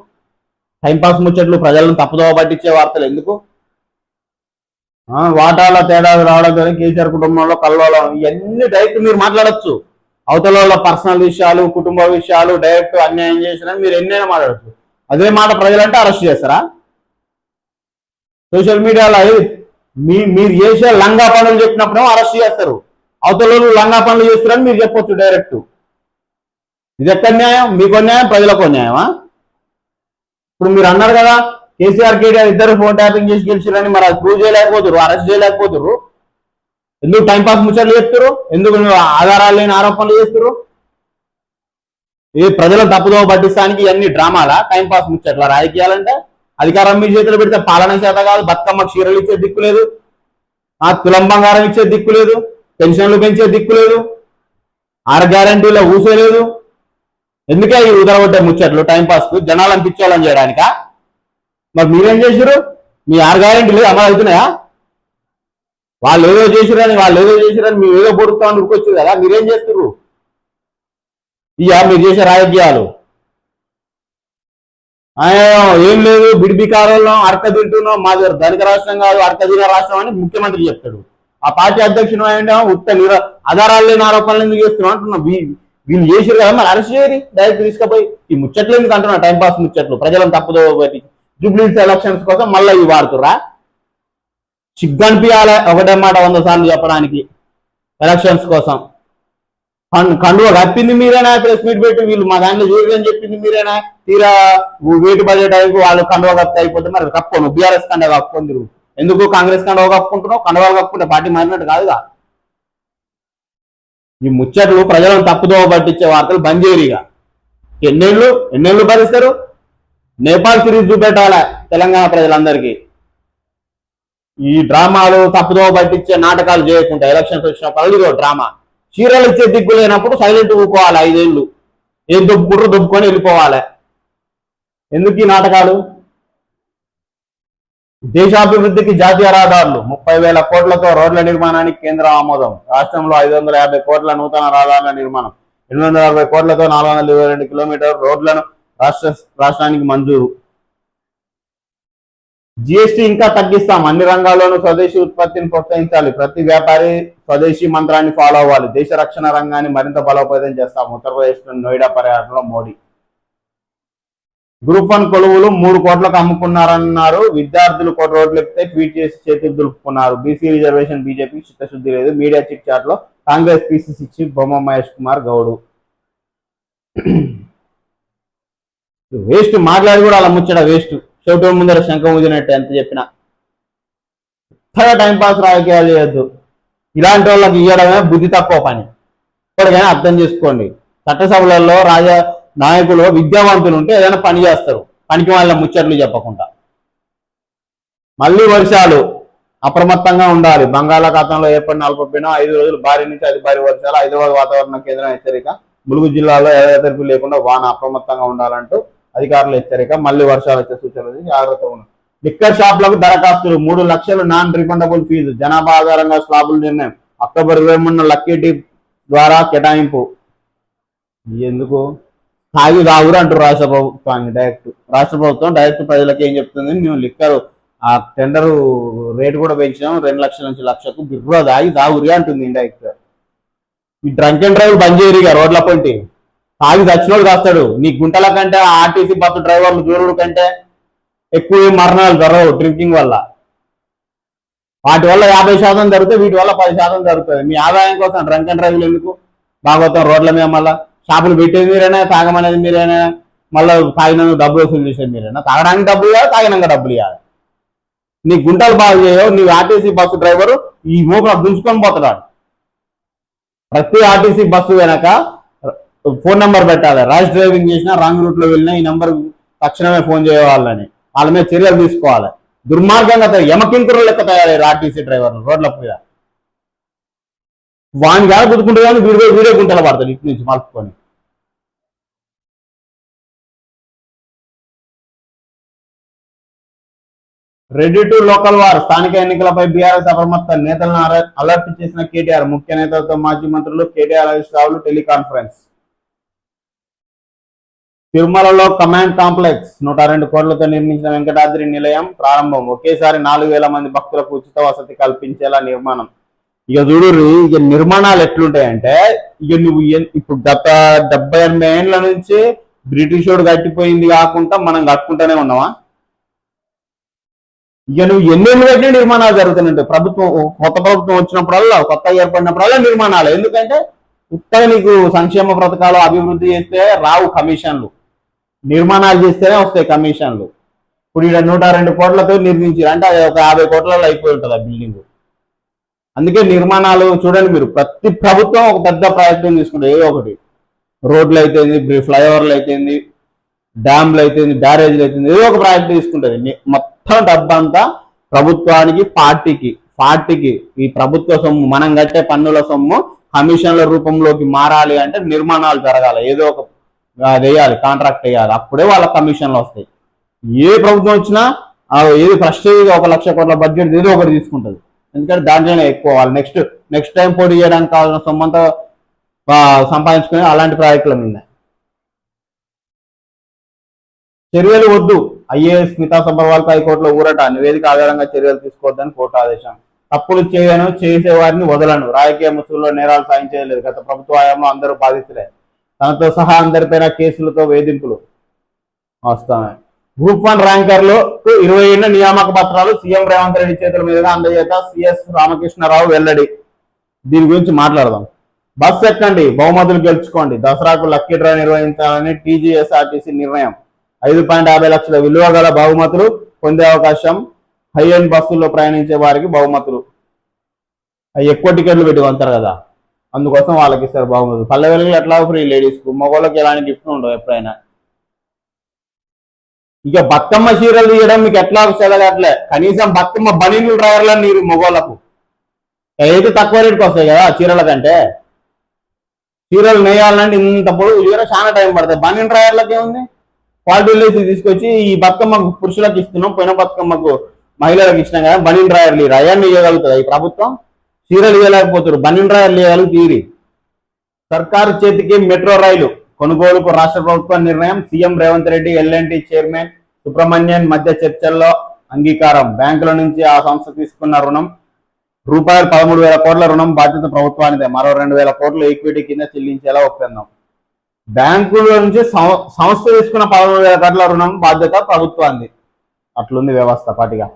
టైంపాస్ ముచ్చట్లు, ప్రజలను తప్పుదోవ పట్టించే వార్తలు ఎందుకు? వాటాల తేడా రావడంతో కేసీఆర్ కుటుంబంలో కలవలం ఇవన్నీ డైరెక్ట్ మీరు మాట్లాడచ్చు. అవతల వాళ్ళ పర్సనల్ విషయాలు, కుటుంబ విషయాలు డైరెక్ట్ అన్యాయం చేసినా మీరు ఎన్నైనా మాట్లాడచ్చు. అదే మాట ప్రజలంటే అరెస్ట్ చేస్తారా? సోషల్ మీడియాలో మీరు చేసే లంగా పనులు చెప్పినప్పుడు అరెస్ట్ చేస్తారు. అవతల లంగా పనులు చేస్తారని మీరు చెప్పొచ్చు డైరెక్ట్. ఇది ఎక్కడ న్యాయం? మీకు న్యాయం, ప్రజలకు న్యాయమా? ఇప్పుడు మీరు అన్నారు కదా కేసీఆర్ కేటీఆర్ ఇద్దరు ఫోన్ ట్యాపింగ్ చేసి గెలిచారని, మరి అది ప్రూవ్ చేయలేకపోతారు, అరెస్ట్ చేయలేకపోతారు. ఎందుకు టైంపాస్ ముచ్చట్లు చేస్తారు? ఎందుకు ఆధారాలు లేని ఆరోపణలు చేస్తారు? ఈ ప్రజల తప్పుదోవ పట్టిస్తానికి ఇవన్నీ డ్రామాలా, టైంపాస్ ముచ్చట్ల రాజకీయాలంటే? అధికారం మీ చేతులు పెడితే పాలన చేత కాదు, బతుకమ్మ క్షీరలు ఇచ్చే దిక్కు లేదు, తులం బంగారం ఇచ్చే దిక్కు లేదు, పెన్షన్లు పెంచే దిక్కు లేదు, 6 గ్యారంటీలో ఊసేలేదు. ఎందుకే ఈ ఉదరగొట్టే ముచ్చట్లు టైంపాస్ కు, జనాలను పిచ్చోళ్ళని చేయడానికా? మరి మీరేం చేశారు? మీ 6 గ్యారంటీలు అమలు అవుతున్నాయా? వాళ్ళు ఏదో చేసిరని మీరు ఏదో పొడుస్తామని ఉరికొచ్చారు కదా, మీరేం చేస్తున్నారు? మీరు చేసే రాజకీయాలు ఏం లేదు. బిడిబికారంలో అరక తింటున్నాం, మా దగ్గర ధనిక రాష్ట్రం కాదు అరక తిన రాష్ట్రం అని ముఖ్యమంత్రి చెప్తాడు. ఆ పార్టీ అధ్యక్షుడు ఆధారాలు లేని ఆరోపణలు ఎందుకు చేస్తున్నాం అంటున్నాం. వీళ్ళు చేసారు కదా, మరి అరెస్ట్ చేయరు, డైరెక్ట్ తీసుకుపోయి. ఈ ముచ్చట్లు ఎందుకు అంటున్నా? టైంపాస్ ముచ్చట్లు, ప్రజలను తప్పుదో బట్టి జూబ్లీస్ ఎలక్షన్స్ కోసం మళ్ళీ ఇవి వాడుతురా? సిగ్గనిపించాలి ఒకటే మాట 100 సార్లు చెప్పడానికి. ఎలక్షన్స్ కోసం కండువ కప్పింది మీరేనా? ప్రెస్ మీట్ పెట్టి వీళ్ళు మా దాంట్లో చూడని చెప్పింది మీరేనా? తీరా వేటు బడ్జెట్ అయిపో వాళ్ళు కండువ కప్పితే అయిపోతే మరి కప్పుకోను. బీఆర్ఎస్ కండువ కప్పుకుందరు ఎందుకు? కాంగ్రెస్ కండువ కప్పుకుంటున్నావు? కండువాలు కప్పుకుంటే పార్టీ మారినట్టు కాదుగా. ఈ ముచ్చట్లు ప్రజలను తప్పుదోవ పట్టించే వార్తలు బంద్ చేయరిగా. ఎన్నేళ్ళు భరిస్తారు? నేపాల్ సిరీస్ చూపెట్టాలి తెలంగాణ ప్రజలందరికీ. ఈ డ్రామాలు తప్పుదోవ పట్టించే నాటకాలు చేయకుండా ఎలక్షన్స్ వచ్చినప్పుడు ఇదో డ్రామా. చీరలు ఇచ్చే దిగ్గు లేనప్పుడు సైలెంట్ ఊకోవాలి 5 ఏళ్ళు. ఏం దుబ్బుకొని వెళ్ళిపోవాలి. ఎందుకు ఈ నాటకాలు? దేశాభివృద్ధికి జాతీయ రహదారులు 30,000 కోట్లతో రోడ్ల నిర్మాణానికి కేంద్ర ఆమోదం. రాష్ట్రంలో 550 కోట్ల నూతన రహదారుల నిర్మాణం, 860 కోట్లతో 422 కిలోమీటర్ రోడ్లను రాష్ట్రానికి మంజూరు. జిఎస్టీ ఇంకా తగ్గిస్తాం, అన్ని రంగాల్లోనూ స్వదేశీ ఉత్పత్తిని ప్రోత్సహించాలి, ప్రతి వ్యాపారి స్వదేశీ మంత్రాన్ని ఫాలో అవ్వాలి, దేశ రక్షణ రంగాన్ని మరింత బలోపేతం చేస్తాం. ఉత్తరప్రదేశ్ నోయిడా పర్యటనలో మోడీ. గ్రూప్ 1 కొలువులు 3 కోట్లకు అమ్ముకున్నారన్నారు. విద్యార్థులు కోటి రోడ్లు ఎక్కితే ట్వీట్ చేసి చేతులు దులుపుకున్నారు. బీసీ రిజర్వేషన్ బీజేపీ చిత్తశుద్ధి లేదు. మీడియా చిట్ చాట్ లో కాంగ్రెస్ పీసీసీ చీఫ్ బొమ్మ మహేష్ కుమార్ గౌడ్. వేస్ట్ మాట్లాడి కూడా అలా ముచ్చట వేస్ట్. చెవిటి ముందర శంఖం ఊదినట్టు ఎంత చెప్పినా. టైంపాస్ రాజకీయాలు చేయొద్దు. ఇలాంటి వాళ్ళకి ఇవ్వడమే బుద్ధి తక్కువ పని. ఇప్పటికైనా అర్థం చేసుకోండి. చట్టసభలలో నాయకులు విద్యావంతులు ఉంటే ఏదైనా పని చేస్తారు, పనికి వాళ్ళ ముచ్చట్లు చెప్పకుండా. మళ్ళీ వర్షాలు, అప్రమత్తంగా ఉండాలి. బంగాళాఖాతంలో ఏర్పడిన అల్పపీడనం 5 రోజులు భారీ నుంచి అతి భారీ వర్షాలు. హైదరాబాద్ వాతావరణ కేంద్రం హెచ్చరిక. ములుగు జిల్లాలో ఎడతెరిపి లేకుండా వాన, అప్రమత్తంగా ఉండాలంటూ అధికారుల హెచ్చరిక. మళ్ళీ వర్షాలు వచ్చే సూచనలు, జాగ్రత్తగా ఉన్నాయి. లిక్కర్ షాపులకు దరఖాస్తులు 3 లక్షలు నాన్ రిఫండబుల్ ఫీజు. జనాభా ఆధారంగా స్లాబుల నిర్ణయం. అక్టోబర్ 23 లక్కీ టిప్ ద్వారా కేటాయింపు. ఎందుకు? తాగి తాగురు అంటారు రాష్ట్ర ప్రభుత్వాన్ని. రాష్ట్ర ప్రభుత్వం డైరెక్ట్ ప్రజలకు ఏం చెప్తుంది? మేము లిక్కర్ ఆ టెండర్ రేటు కూడా పెంచాం, 2 లక్షల నుంచి 1 లక్షకు. బిర్ర తాగురి అంటుంది ఇండైరెక్ట్. ఈ డ్రంక్ అండ్ డ్రైవ్ బంద్ చేయరిగా. రోడ్ల పొంటి తాగి చచ్చినోడు కాస్తాడు. నీ గుంటల కంటే ఆర్టీసీ బస్సు డ్రైవర్లు దూరుడు కంటే ఎక్కువ మరణాలు జరగవు డ్రింకింగ్ వల్ల. వాటి వల్ల 50% జరుగుతాయి, వీటి వల్ల 10% జరుగుతుంది. మీ ఆదాయం కోసం డ్రంక్ అండ్ డ్రైవ్లు ఎందుకు? భాగవతం రోడ్ల మీద మళ్ళీ షాపులు పెట్టేది మీరైనా, తాగమనేది మీరైనా, మళ్ళీ తాగినందుకు డబ్బులు వసూలు చేసేది మీరైనా. తాగడానికి డబ్బులు ఇవ్వాలి, తాగినాక డబ్బులు ఇవ్వాలి. నీ గుంటలు బాగు చేయవు. నీ ఆర్టీసీ బస్సు డ్రైవరు ఈ మూప దుంచుకొని పోతున్నాడు. ప్రతి ఆర్టీసీ బస్సు వెనక ఫోన్ నెంబర్ పెట్టాలి. ర్యాష్ డ్రైవింగ్ చేసినా, రాంగ్ రూట్ లో వెళ్ళినా ఈ నెంబర్ తక్షణమే ఫోన్ చేయాలని వాళ్ళ మీద చర్యలు తీసుకోవాలి. దుర్మార్గంగా యమకింకురు లెక్క తయారయ్యారు ఆర్టీసీ డ్రైవర్లు రోడ్ల మీద. వాని గాలి గుద్దుకుంటే కానీ వీడియో గుంటలు పడతాడు ఇటు నుంచి మలుపుకొని. Ready to local war. స్థానిక ఎన్నికలపై బీఆర్ఎస్ అప్రమత్తం. నేతలను అలర్ట్ చేసిన కేటీఆర్. ముఖ్య నేతలతో మాజీ మంత్రులు కేటీఆర్, హరీష్ రావులు టెలికాన్ఫరెన్స్. తిరుమలలో కమాండ్ కాంప్లెక్స్ 102 కోట్లతో నిర్మించిన వెంకటాద్రి నిలయం ప్రారంభం. ఒకేసారి 4000 మంది భక్తులకు ఉచిత వసతి కల్పించేలా నిర్మాణం. ఇక చూడు, ఇక నిర్మాణాలు ఎట్లుంటాయంటే, ఇక నువ్వు ఇప్పుడు గత 70-80 ఏళ్ళ నుంచి బ్రిటిష్ వాడు కట్టిపోయింది కాకుండా మనం కట్టుకుంటూనే ఉన్నావా? ఇక నువ్వు ఎన్నెన్ని పెట్టిన నిర్మాణాలు జరుగుతున్నాయి. కొత్త ప్రభుత్వం వచ్చినప్పుడల్లా, కొత్త ఏర్పడినప్పుడల్లా నిర్మాణాలు. ఎందుకంటే ఉత్తగా నీకు సంక్షేమ పథకాలు అభివృద్ధి చేస్తే రావు కమిషన్లు, నిర్మాణాలు చేస్తేనే వస్తాయి కమిషన్లు. ఇప్పుడు ఇక్కడ 102 కోట్లతో నిర్మించారు అంటే అది ఒక 50 కోట్లలో అయిపోయి ఉంటుంది ఆ బిల్డింగ్. అందుకే నిర్మాణాలు చూడండి మీరు, ప్రతి ప్రభుత్వం ఒక పెద్ద ప్రాజెక్టు తీసుకుంటారు. ఏదో ఒకటి, రోడ్లు అయితేంది, ఫ్లైఓవర్లు అయితేంది, డ్యామ్లు అయితేంది, బ్యారేజ్లు అయితేంది, ఏదో ఒక ప్రాజెక్టు తీసుకుంటుంది. మొత్తం డబ్బంతా ప్రభుత్వానికి, పార్టీకి ఈ ప్రభుత్వ సొమ్ము, మనం కట్టే పన్నుల సొమ్ము కమిషన్ల రూపంలోకి మారాలి అంటే నిర్మాణాలు జరగాలి, ఏదో ఒక వేయాలి, కాంట్రాక్ట్ వేయాలి, అప్పుడే వాళ్ళ కమిషన్లు వస్తాయి. ఏ ప్రభుత్వం వచ్చినా ఏది ఫ్రస్ట్గా 1 లక్ష కోట్ల బడ్జెట్ ఏదో ఒకటి తీసుకుంటుంది. ఎందుకంటే దాంట్లోనే ఎక్కువ వాళ్ళు నెక్స్ట్ టైం పోటీ చేయడానికి కావాల్సిన సొమ్మంతా సంపాదించుకుని అలాంటి ప్రాజెక్టుల మీద. చర్యలు వద్దు, ఐఏఎస్ స్మితా సబర్వాల్ హైకోర్టులో ఊరట. నివేదిక ఆధారంగా చర్యలు తీసుకోవద్దని కోర్టు ఆదేశం. తప్పులు చేసేవారిని వదలను. రాజకీయ ముసుగులో నేరాలు సాధించలేదు. గత ప్రభుత్వ హయాంలో అందరూ బాధితులే. తనతో సహా అందరిపైన కేసులతో వేధింపులు. వాస్తవమే. గ్రూప్ 1 ర్యాంకర్లు 27 నియామక పత్రాలు సీఎం రేవంత్ రెడ్డి చేతుల మీదుగా అందజేత సిఎస్ రామకృష్ణారావు వెల్లడి. దీని గురించి మాట్లాడదాం. బస్సు ఎక్కండి, బహుమతులు గెలుచుకోండి. దసరాకు లక్కీ డ్రా నిర్వహించాలని టీజీఎస్ఆర్టీసీ నిర్ణయం. 5.50 లక్షల విలువ గల బహుమతులు పొందే అవకాశం. హై ఎండ్ బస్సుల్లో ప్రయాణించే వారికి బహుమతులు. అవి ఎక్కువ టికెట్లు పెట్టి కొంటారు కదా, అందుకోసం వాళ్ళకి ఇస్తారు బహుమతులు. పల్లె వెలుగులు ఎట్లా ఫ్రీ లేడీస్కు, మగవాళ్ళకి ఎలాంటి గిఫ్ట్ ఉండవు ఎప్పుడైనా. ఇక బతుకమ్మ చీరలు తీయడం మీకు ఎట్లా చదవట్లే. కనీసం బతుకమ్మ బనీలు డ్రైవర్లని నీరు మగవాళ్ళకు అయితే తక్కువ రేటుకి వస్తాయి కదా చీరల కంటే. చీరలు నేయాలంటే ఇంత పొడుగు చీర చాలా టైం పడుతుంది. బనీన్ డ్రైవర్లకి ఏముంది, క్వాలిటీ లేసి తీసుకొచ్చి ఈ బతుకమ్మకు పురుషులకు ఇస్తున్నాం, పోయిన బతుకమ్మకు మహిళలకు ఇచ్చినాం కదా, బనీన్ డ్రైవర్లు రయాన్ని ఇవ్వగలుగుతుంది ఈ ప్రభుత్వం. చీరలు ఇవ్వలేకపోతారు, బనీన్ డ్రైవర్లు ఇవ్వగలుగు తీరి. సర్కారు చేతికి మెట్రో రైలు కొనుగోలుకు రాష్ట్ర ప్రభుత్వం నిర్ణయం. CM Revanth Reddy, LNT chairman Subrahmanyan మధ్య చర్చల్లో అంగీకారం. బ్యాంకుల నుంచి ఆ సంస్థ తీసుకున్న రుణం రూపాయలు 13,000 కోట్ల రుణం బాధ్యత ప్రభుత్వానిదే. మరో 2,000 కోట్ల ఈక్విటీ కింద చెల్లించేలా ఒప్పందం. బ్యాంకుల నుంచి సంస్థ తీసుకున్న 13,000 కోట్ల రుణం బాధ్యత ప్రభుత్వాన్ని. అట్లుంది వ్యవస్థ పాటిగా.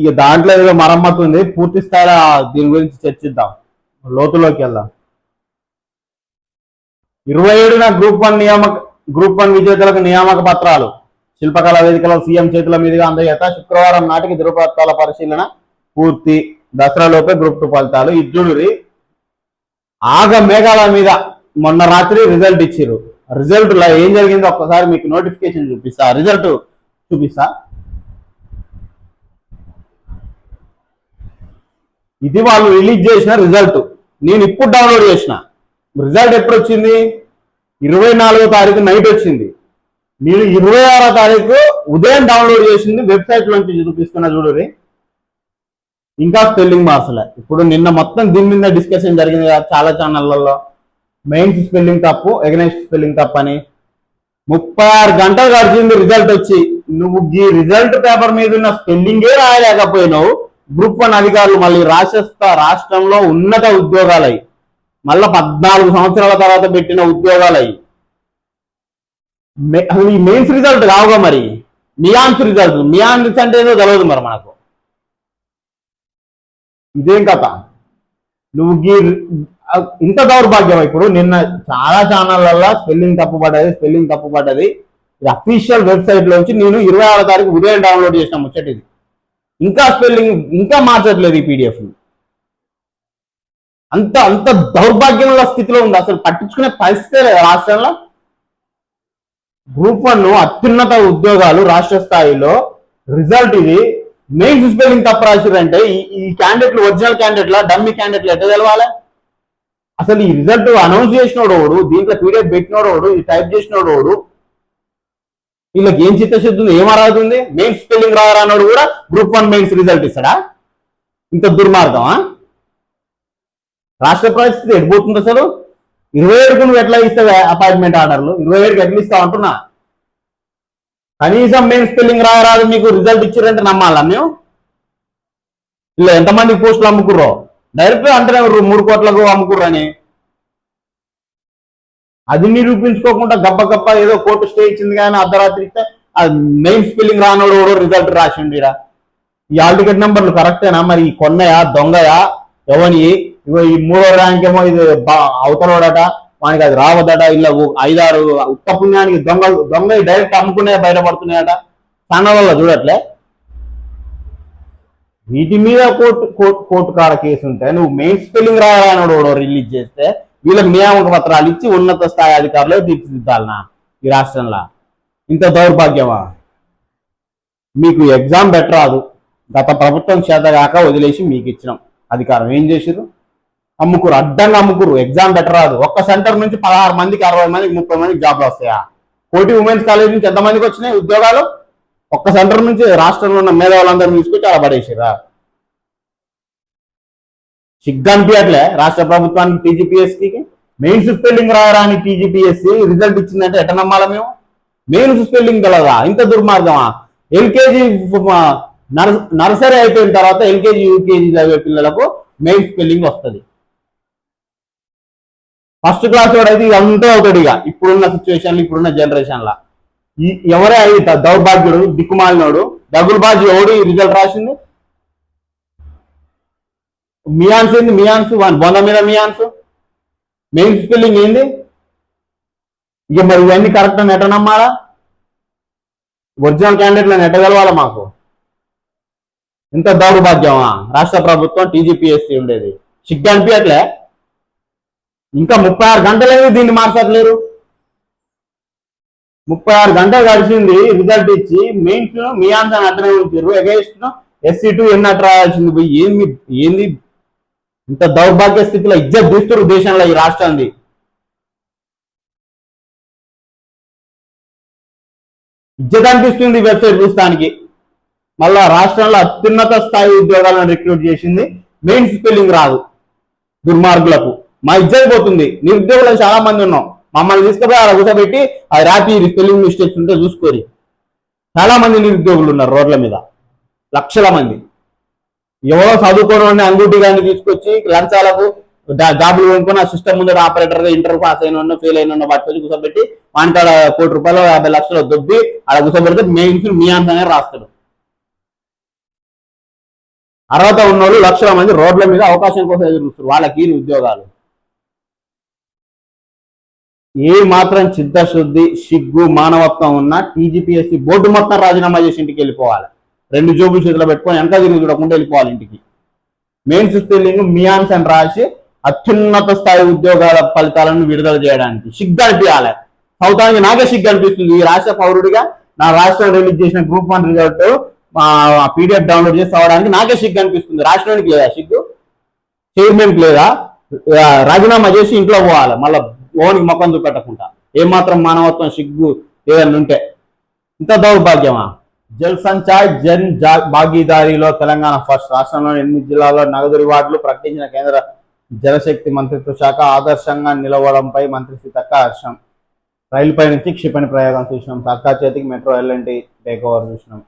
ఇక దాంట్లో ఏదో మరమ్మతు ఉంది, పూర్తి స్థాయిలో దీని గురించి చర్చిద్దాం, లోతులోకి వెళ్దాం. 27న గ్రూప్ 1 విజేతలకు నియామక పత్రాలు. శిల్పకళా వేదికలో సీఎం చేతుల మీదుగా అందజేత. శుక్రవారం నాటికి ధృవపత్రాల పరిశీలన పూర్తి. దసరాలోపే గ్రూప్ 2 ఫలితాలు. ఇజ్జుడురి ఆగ మేఘాల మీద మొన్న రాత్రి రిజల్ట్ ఇచ్చిర్రు. రిజల్ట్ లో ఏం జరిగిందో ఒక్కసారి మీకు నోటిఫికేషన్ చూపిస్తా, రిజల్ట్ చూపిస్తా. ఇది వాళ్ళు రిలీజ్ చేసిన రిజల్ట్, నేను ఇప్పుడు డౌన్లోడ్ చేసిన. రిజల్ట్ ఎప్పుడు వచ్చింది? 24వ తారీఖు నైట్ వచ్చింది. నేను 26వ తారీఖు ఉదయం డౌన్లోడ్ చేసింది, వెబ్సైట్ నుంచి చూపిస్తున్నా చూడరి. ఇంకా స్పెల్లింగ్ మార్చలే. ఇప్పుడు నిన్న మొత్తం దీని మీద డిస్కషన్ జరిగింది కదా చాలా ఛానళ్లలో. మెయిన్స్ స్పెల్లింగ్ తప్పు, ఎగనెస్ట్ స్పెల్లింగ్ తప్పు అని. 36 గంటలు గడిచింది రిజల్ట్ వచ్చి. నువ్వు ఈ రిజల్ట్ పేపర్ మీద ఉన్న స్పెల్లింగే రాయలేకపోయినావు. గ్రూప్ 1 అధికారులు మళ్ళీ రాష్ట్రంలో ఉన్నత ఉద్యోగాలయ్యి, మళ్ళా 14 సంవత్సరాల తర్వాత పెట్టిన ఉద్యోగాలయ్యి. అసలు ఈ మెయిన్స్ రిజల్ట్ కావుగా మరి మియాన్స్ రిజల్ట్. మియాన్స్ అంటే ఏదో తెలియదు మరి మనకు. ఇదేం కథ? నువ్వు ఇంత దౌర్భాగ్యం. ఇప్పుడు నిన్న చాలా ఛానళ్లలో స్పెల్లింగ్ తప్పు పడ్డది. ఇది అఫీషియల్ వెబ్సైట్ లోంచి నేను 26వ తారీఖు ఉదయం డౌన్లోడ్ చేసిన ముచ్చట ఇది. ఇంకా స్పెల్లింగ్ ఇంకా మార్చట్లేదు ఈ పీడిఎఫ్. అంత దౌర్భాగ్యంలో స్థితిలో ఉంది. అసలు పట్టించుకునే పరిస్థితే లేదు రాష్ట్రంలో. గ్రూప్ 1 అత్యున్నత ఉద్యోగాలు రాష్ట్ర స్థాయిలో రిజల్ట్ ఇది. మెయిన్స్ స్పెల్లింగ్ తప్పు రాసిరంటే ఈ క్యాండిడేట్లు ఒరిజినల్ క్యాండిడేట్ల డమ్మీ క్యాండిడేట్లు ఎట్లా తెలవాలి? అసలు ఈ రిజల్ట్ అనౌన్స్ చేసినోడు ఓడు, దీంట్లో పీడిఎఫ్ పెట్టినోడు ఓడు, ఈ టైప్ చేసినోడు ఓడు, వీళ్ళకి ఏం చిత్తశుద్ధి ఉంది, ఏం అర్హత? మెయిన్స్ స్పెల్లింగ్ రానోడు కూడా గ్రూప్ 1 మెయిన్స్ రిజల్ట్ ఇస్తాడా? ఇంత దుర్మార్గమా? రాష్ట్ర పరిస్థితి ఎడిపోతుంది అసలు. 27కు నువ్వు ఎట్లా ఇస్తావే అపాయింట్మెంట్ ఆర్డర్లు? 27కి ఎట్లా ఇస్తావు అంటున్నా. కనీసం మెయిన్ స్పెల్లింగ్ రాయరాదు మీకు రిజల్ట్ ఇచ్చారంటే నమ్మాలా మేము? ఇలా ఎంతమంది పోస్టులు అమ్ముకుర్రో డైరెక్ట్ అంటేనే 3 కోట్లకు అమ్ముకుర్రు అని. అది నిరూపించుకోకుండా గబ్బ గబ్బ ఏదో కోర్టు స్టే ఇచ్చింది కానీ అర్ధరాత్రి ఇస్తే అది మెయిన్ స్పెల్లింగ్ రానోడు కూడా రిజల్ట్ రాసిండు. ఈ హాల్ టికెట్ నెంబర్లు కరెక్టేనా మరి? ఈ కొన్నయా దొంగయా ఎవని? ఇగో ఈ 3వ ర్యాంక్ ఏమో ఇది అవతలోడట, వానికి అది రావద్దట. ఇలా 5-6 ఉత్త పుణ్యానికి దొంగ డైరెక్ట్ అమ్ముకునే బయటపడుతున్నాయట. ఛానళ్ళలో చూడట్లే. వీటి మీద కోర్టు కాడ కేసు ఉంటే నువ్వు మెయిన్ స్పెల్లింగ్ రాయనోడు రిలీజ్ చేస్తే వీళ్ళకి నియామక పత్రాలు ఇచ్చి ఉన్నత స్థాయి అధికారులు తీర్చిదిద్దాలనా ఈ రాష్ట్రంలో? ఇంత దౌర్భాగ్యమా? మీకు ఎగ్జామ్ పెట్టరాదు, గత ప్రభుత్వం చేతగాక వదిలేసి మీకు ఇచ్చినాం అధికారం. ఏం చేసిరు? అమ్ముకురు, అడ్డంగా అమ్ముకురు. ఎగ్జామ్ పెట్టరాదు. ఒక్క సెంటర్ నుంచి 16 మందికి 60 మందికి 30 మందికి జాబ్లు వస్తాయా? కోటి ఉమెన్స్ కాలేజ్ నుంచి ఎంతమందికి వచ్చినాయి ఉద్యోగాలు? ఒక్క సెంటర్ నుంచి రాష్ట్రంలో ఉన్న మేధావులందరూ తీసుకొచ్చి అలా పడేసిరా. సిగ్గనిపించట్లే రాష్ట్ర ప్రభుత్వానికి, టీజీపీఎస్సీకి? మెయిన్స్ స్పెల్లింగ్ రాయరాని టీజీపీఎస్సీ రిజల్ట్ ఇచ్చిందంటే ఎట్ట నమ్మాలా మేము? మెయిన్స్ స్పెల్లింగ్ కలదా? ఇంత దుర్మార్గమా? ఎల్కేజీ నర్సరీ అయిపోయిన తర్వాత ఎల్కేజీ యూకేజీ చదివే పిల్లలకు మెయిన్ స్పెల్లింగ్ వస్తుంది. ఫస్ట్ క్లాస్ వాడు అయితే ఇదంతా అవుతాడు. ఇప్పుడున్న సిచ్యువేషన్, ఇప్పుడున్న జనరేషన్ లా ఎవరే అయి దౌర్భాగ్యుడు, దిక్కుమాలినోడు, డబుల్ బాజీ ఎవడు రిజల్ట్ రాసింది? మియాన్స్ ఏంది? మియాన్స్ బొంద మీద మియాన్స్ మెయిన్ స్పెల్లింగ్ ఏంది? ఇక మరి ఇవన్నీ కరెక్ట్ అని ఎట్ట నమ్మాలా? ఒరిజినల్ క్యాండిడేట్లను ఎట్టగలవాలా మాకు? ఇంత దౌర్భాగ్యమా రాష్ట్ర ప్రభుత్వం, టీజీపీఎస్సీ ఉండేది? సిగ్గు అనిపించట్లే? ఇంకా 36 గంటలైంది దీన్ని మార్చట్లేరు. 36 గంటలు గడిచింది రిజల్ట్ ఇచ్చి. మెయిన్స్ మియాన్స్ అని అట్లనే ఉంచారు. ఎగేస్ట్ SC2 ఎన్నట్టు రాయాల్సింది పోయి ఏంది? ఇంత దౌర్భాగ్య స్థితిలో ఇజ్జత్ తీస్తున్నారు దేశంలో ఈ రాష్ట్రాన్ని. ఇజ్జత్ అనిపిస్తుంది వెబ్సైట్ చూస్తానికి. మళ్ళా రాష్ట్రంలో అత్యున్నత స్థాయి ఉద్యోగాలను రిక్రూట్ చేసింది, మెయిన్ స్పెల్లింగ్ రాదు దుర్మార్గులకు. మా ఇజ్జత్ పోతుంది. నిరుద్యోగులు చాలా మంది ఉన్నాం. మమ్మల్ని తీసుకుపోయి అలా కూర్చోబెట్టి అది రాపి స్పెల్లింగ్ మిస్టేక్స్ ఉంటే చూసుకోరి. చాలా మంది నిరుద్యోగులు ఉన్నారు రోడ్ల మీద, లక్షల మంది. ఎవరో చదువుకోవడం అంగూటి గారిని తీసుకొచ్చి లంచాలకు జాబులు కొనుక్కొని ఆ సిస్టమ్ ముందు ఆపరేటర్గా ఇంటర్ పాస్ అయిన ఫెయిల్ అయిన పట్టుకొచ్చి కూర్చోబెట్టి వానికి ఆడ ₹1 కోటి 50 లక్షలు దొబ్బి అలా కూర్చోబెడితే మెయిన్స్ మియాన్స్ అనేది రాస్తాడు. అర్హత ఉన్నోళ్ళు లక్షల మంది రోడ్ల మీద అవకాశం కోసం ఎదురు చూస్తారు. వాళ్ళకి ఉద్యోగాలు. ఏ మాత్రం చిత్తశుద్ధి, సిగ్గు, మానవత్వం ఉన్న టీజీపీఎస్సీ బోర్డు మొత్తం రాజీనామా చేసి ఇంటికి వెళ్ళిపోవాలి. 2 జోబులు చేతిలో పెట్టుకొని వెనక తిరిగి చూడకుండా వెళ్ళిపోవాలి ఇంటికి. మెయిన్స్ స్పెల్లింగ్ మియాన్స్ అని రాసి అత్యున్నత స్థాయి ఉద్యోగాల ఫలితాలను విడుదల చేయడానికి సిగ్గు అనిపించాలి. సౌతానికి నాకే సిగ్గు అనిపిస్తుంది. ఈ రాష్ట్ర పౌరుడిగా నా రాష్ట్రం రిలీజ్ చేసిన గ్రూప్ 1 రిజల్ట్ PDF డౌన్లోడ్ చేసి అవడానికి నాకే సిగ్గు అనిపిస్తుంది. రాష్ట్రానికి లేదా సిగ్గు? చైర్మన్కి లేదా? రాజీనామా చేసి ఇంట్లో పోవాలి మళ్ళీ ఓనికి మొక్కం చూపెట్టకుండా. ఏమాత్రం మానవత్వం, సిగ్గు ఏదన్నా ఉంటే. ఇంత దౌర్భాగ్యమా? జల్ సంచాయ్ జన్ భాగీదారీలో తెలంగాణ ఫస్ట్. రాష్ట్రంలోని 8 జిల్లాల్లో నగదు రివార్డులు ప్రకటించిన కేంద్ర జలశక్తి మంత్రిత్వ శాఖ. ఆదర్శంగా నిలవడంపై మంత్రి సీతక్క హర్షం. రైలుపై నుంచి క్షిపణి ప్రయోగం చూసినాం. సర్కా చేతికి మెట్రో ఎల్ఎన్టీ టేక్ ఓవర్ చూసినాం.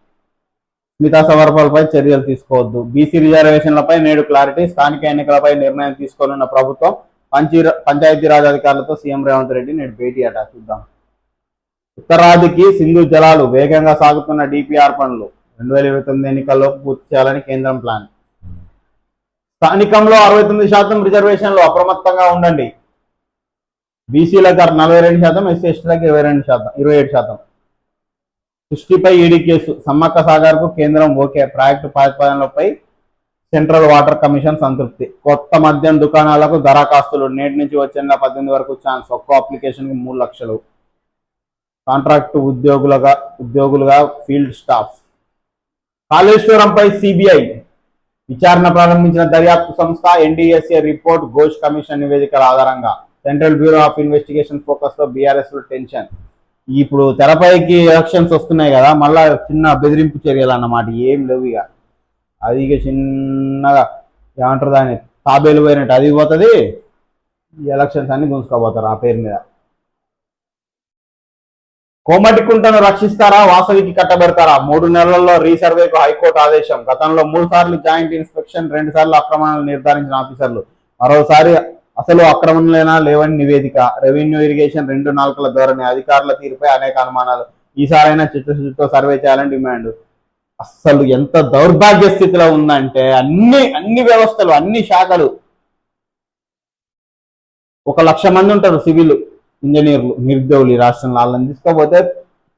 స్మితా సవర్పల్పై చర్యలు తీసుకోవద్దు. బీసీ రిజర్వేషన్లపై నేడు క్లారిటీ. స్థానిక ఎన్నికలపై నిర్ణయం తీసుకోనున్న ప్రభుత్వం. పంచాయతీరాజ్ అధికారులతో సీఎం రేవంత్ రెడ్డి నేడు భేటీ అట. చూద్దాం. ఉత్తరాదికి సింధు జలాలు. వేగంగా సాగుతున్న DPR పనులు 2029 ఎన్నికల్లోపు పూర్తి చేయాలని కేంద్రం ప్లాన్. స్థానికంలో 69% రిజర్వేషన్లు. అప్రమత్తంగా ఉండండి. బీసీలకు 42%, SC STలకు 27%. సృష్టిపై ఈడీ కేసు. సమ్మక్క సాగర్కు కేంద్రం ఓకే. ప్రాజెక్టు ప్రతిపాదనలపై సెంట్రల్ వాటర్ కమిషన్ సంతృప్తి. కొత్త మద్యం దుకాణాలకు దరఖాస్తులు. నేటి నుంచి వచ్చే 18 వరకు ఛాన్స్. ఒక్కో అప్లికేషన్కి 3 లక్షలు. కాంట్రాక్టు ఉద్యోగులుగా ఫీల్డ్ స్టాఫ్. కాళేశ్వరంపై CBI విచారణ ప్రారంభించిన దర్యాప్తు సంస్థ. NDSA రిపోర్ట్, ఘోష్ కమిషన్ నివేదికల ఆధారంగా central bureau of investigation focus లో BRS లో టెన్షన్. ఇప్పుడు తెరపైకి ఎలక్షన్స్ వస్తున్నాయి కదా, మళ్ళా చిన్న బెదిరింపు చర్యలు అన్నమాట. ఏం లేవు ఇక. అది ఇక చిన్నగా ఏమంటారు దాన్ని తాబేలు పోయినట్టు అది పోతుంది. ఈ ఎలక్షన్స్ అన్ని గుంజుకోబోతారు ఆ పేరు మీద. కోమటికుంటను రక్షిస్తారా, వాసవికి కట్టబెడతారా? 3 నెలల్లో రీసర్వేకు హైకోర్టు ఆదేశం. గతంలో 3 సార్లు జాయింట్ ఇన్స్పెక్షన్, 2 సార్లు అక్రమాలను నిర్ధారించిన ఆఫీసర్లు. మరోసారి అసలు అక్రమణలేనా లేవని నివేదిక. రెవెన్యూ, ఇరిగేషన్ 2 నాలుకల ధోరణి. అధికారుల తీరుపై అనేక అనుమానాలు. ఈసారైనా చిత్తశుద్ధితో సర్వే చేయాలని డిమాండ్. అస్సలు ఎంత దౌర్భాగ్య స్థితిలో ఉందంటే అన్ని వ్యవస్థలు, అన్ని శాఖలు, 1,00,000 మంది ఉంటారు సివిల్ ఇంజనీర్లు, నిరుద్యోగులు ఈ రాష్ట్రంలో. వాళ్ళని తీసుకోపోతే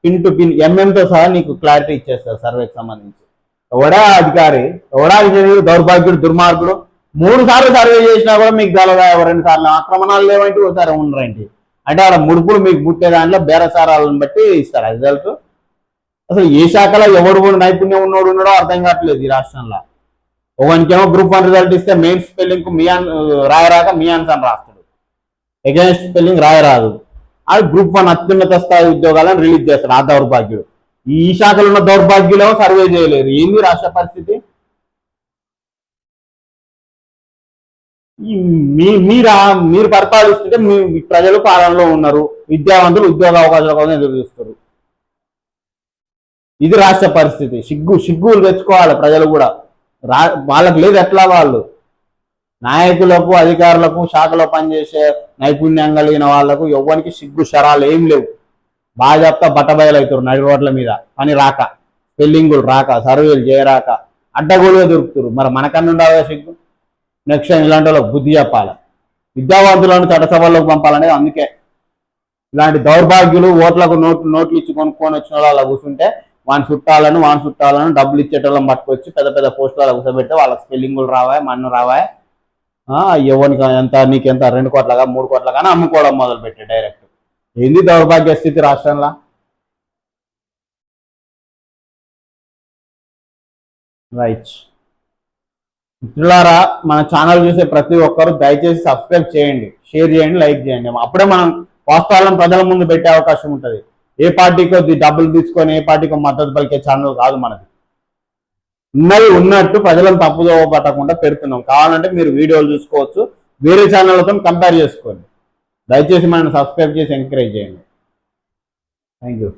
పిన్ టు పిన్ ఎంఎంతో సహా నీకు క్లారిటీ ఇచ్చేస్తారు సర్వేకి సంబంధించి. ఎవడా అధికారి, ఎవడా ఇంజనీర్ దౌర్భాగ్యుడు, దుర్మార్గుడు. 3 సార్లు సర్వే చేసినా కూడా మీకు గలదా? 2 సార్లు ఆక్రమణాలు లేవంటే ఒకసారి ఉండరేంటి అంటే ఆడ ముడుపులు మీకు పుట్టే దాంట్లో బేరసారాలను బట్టి ఇస్తారు రిజల్ట్. అసలు ఏ శాఖలో ఎవడు నైపుణ్యం ఉన్నోడు ఉన్నాడో అర్థం కావట్లేదు ఈ రాష్ట్రంలో. ఒకనికేమో గ్రూప్ 1 రిజల్ట్ ఇస్తే మెయిన్ స్పెల్లింగ్ కు రాయరాక మియాన్స్ అని రాస్తాడు, అగైన్స్ స్పెల్లింగ్ రాయరాదు. అది గ్రూప్ 1 అత్యున్నత స్థాయి ఉద్యోగాలను రిలీజ్ చేస్తాడు ఆ దౌర్భాగ్యుడు. ఈ శాఖలో ఉన్న దౌర్భాగ్యులేమో సర్వే చేయలేరు. ఏంది రాష్ట్ర పరిస్థితి? మీరు పరిపాలిస్తుంటే మీ ప్రజలు పాలనలో ఉన్నారు, విద్యావంతులు ఉద్యోగ అవకాశాల కోసం ఎదురు చూస్తారు. ఇది రాష్ట్ర పరిస్థితి. సిగ్గులు తెచ్చుకోవాలి ప్రజలు కూడా. వాళ్ళకి లేదు ఎట్లా? వాళ్ళు నాయకులకు, అధికారులకు, శాఖలో పనిచేసే నైపుణ్యం కలిగిన వాళ్లకు ఎవ్వరికి సిగ్గు శరాలు ఏం లేవు. బాగా చెప్తా బట్టబయలవుతారు నడి రోడ్ల మీద, పని రాక, స్పెల్లింగులు రాక, సర్వేలు చేయరాక అడ్డగోలుగా దొరుకుతారు. మరి మనకన్నా ఉండాలి సిగ్గు. నెక్స్ట్ టైం ఇలాంటి వాళ్ళకి బుద్ధి చెప్పాలి. విద్యావంతులను చట్టసభల్లోకి పంపాలనేది అందుకే. ఇలాంటి దౌర్భాగ్యులు ఓట్లకు నోట్లు ఇచ్చి కొనుక్కొని వచ్చిన వాళ్ళు అలా కూర్చుంటే వాని చుట్టాలను డబ్బులు ఇచ్చేటోళ్ళని పట్టుకొచ్చి పెద్ద పెద్ద పోస్టులు కూర్చోబెడితే వాళ్ళకి స్పెల్లింగులు రావాయి, మన్ను రావాయి. ఎవరికి ఎంత, నీకెంత 2 కోట్లగా 3 కోట్లగానే అమ్ముకోవడం మొదలు పెట్టి డైరెక్ట్. ఏంది దౌర్భాగ్య స్థితి రాష్ట్రంలో? రైట్ మిత్రులారా, మన ఛానల్ చూసే ప్రతి ఒక్కరు దయచేసి సబ్స్క్రైబ్ చేయండి, షేర్ చేయండి, లైక్ చేయండి. అప్పుడే మనం వాస్తవాలను ప్రజల ముందు పెట్టే అవకాశం ఉంటుంది. ఏ పార్టీకో డబ్బులు తీసుకొని ఏ పార్టీకో మద్దతు పలికే ఛానల్ కాదు మనది. ఉన్నట్టు ప్రజలను తప్పుదో పట్టకుండా పెడుతున్నాం. కావాలంటే మీరు వీడియోలు చూసుకోవచ్చు, వేరే ఛానళ్ళతో కంపేర్ చేసుకోండి. దయచేసి మనం సబ్స్క్రైబ్ చేసి ఎంకరేజ్ చేయండి. Thank you.